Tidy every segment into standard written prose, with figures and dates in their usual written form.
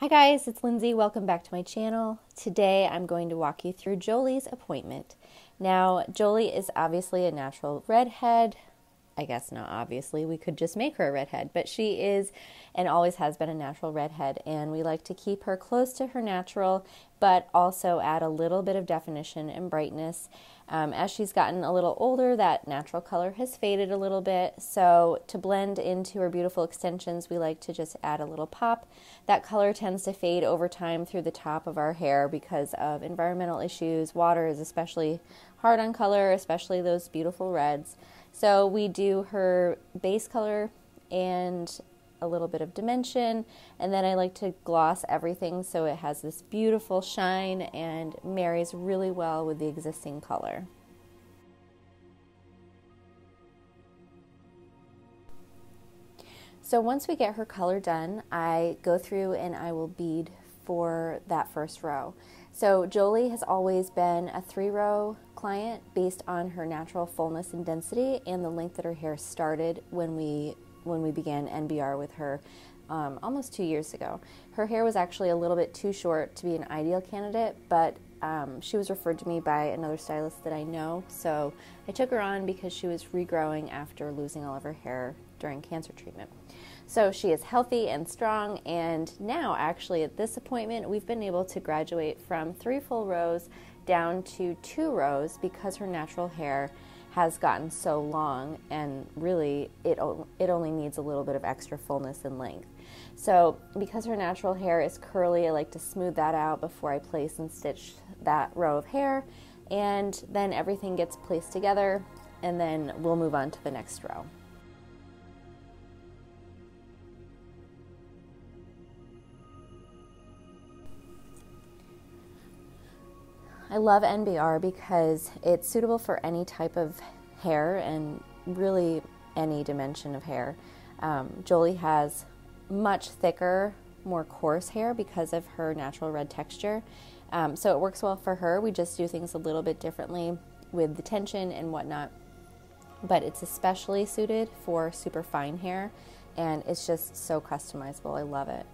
Hi guys, it's Lindsay. Welcome back to my channel. Today I'm going to walk you through Jolie's appointment. Now, Jolie is obviously a natural redhead. I guess not obviously, we could just make her a redhead, but she is and always has been a natural redhead, and we like to keep her close to her natural, but also add a little bit of definition and brightness. As she's gotten a little older, that natural color has faded a little bit, so to blend into her beautiful extensions, we like to just add a little pop. That color tends to fade over time through the top of our hair because of environmental issues. Water is especially hard on color, especially those beautiful reds. So we do her base color and a little bit of dimension, and then I like to gloss everything so it has this beautiful shine and marries really well with the existing color. So once we get her color done, I go through and I will bead for that first row. So Jolie has always been a 3-row client based on her natural fullness and density and the length that her hair started when we began NBR with her almost 2 years ago. Her hair was actually a little bit too short to be an ideal candidate, but she was referred to me by another stylist that I know, so I took her on because she was regrowing after losing all of her hair during cancer treatment. So she is healthy and strong, and now actually at this appointment we've been able to graduate from 3 full rows down to 2 rows because her natural hair has gotten so long, and really it only needs a little bit of extra fullness and length. So because her natural hair is curly, I like to smooth that out before I place and stitch that row of hair, and then everything gets placed together, and then we'll move on to the next row. I love NBR because it's suitable for any type of hair and really any dimension of hair. Jolie has much thicker, more coarse hair because of her natural red texture. So it works well for her. We just do things a little bit differently with the tension and whatnot. But it's especially suited for super fine hair, and it's just so customizable. I love it.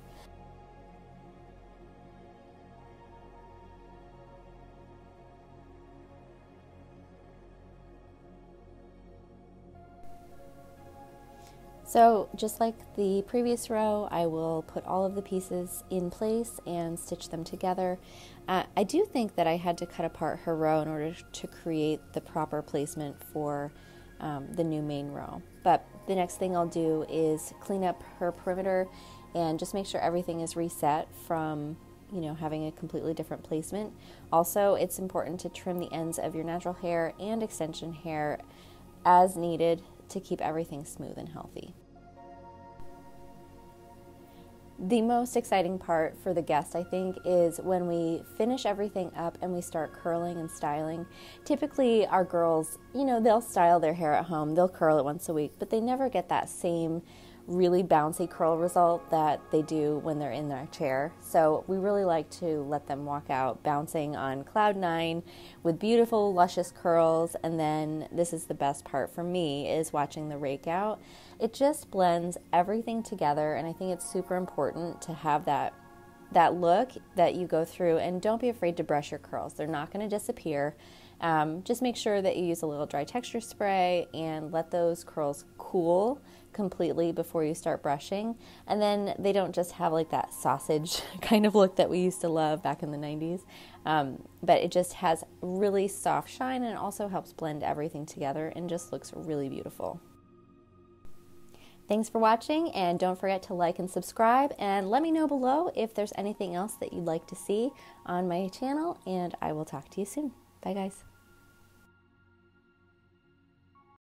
So just like the previous row, I will put all of the pieces in place and stitch them together. I do think that I had to cut apart her row in order to create the proper placement for the new main row. But the next thing I'll do is clean up her perimeter and just make sure everything is reset from having a completely different placement. Also, it's important to trim the ends of your natural hair and extension hair as needed to keep everything smooth and healthy. The most exciting part for the guest, I think, is when we finish everything up and we start curling and styling. Typically, our girls, they'll style their hair at home, they'll curl it once a week, but they never get that same really bouncy curl result that they do when they're in their chair. So we really like to let them walk out bouncing on cloud 9 with beautiful, luscious curls. And then this is the best part for me, is watching the rake out. It just blends everything together, and I think it's super important to have that look that you go through, and don't be afraid to brush your curls. They're not going to disappear. Just make sure that you use a little dry texture spray and let those curls cool completely before you start brushing, and then they don't just have like that sausage kind of look that we used to love back in the 90s, but it just has really soft shine, and it also helps blend everything together and just looks really beautiful. Thanks for watching, and don't forget to like and subscribe, and let me know below if there's anything else that you'd like to see on my channel, and I will talk to you soon. Bye guys.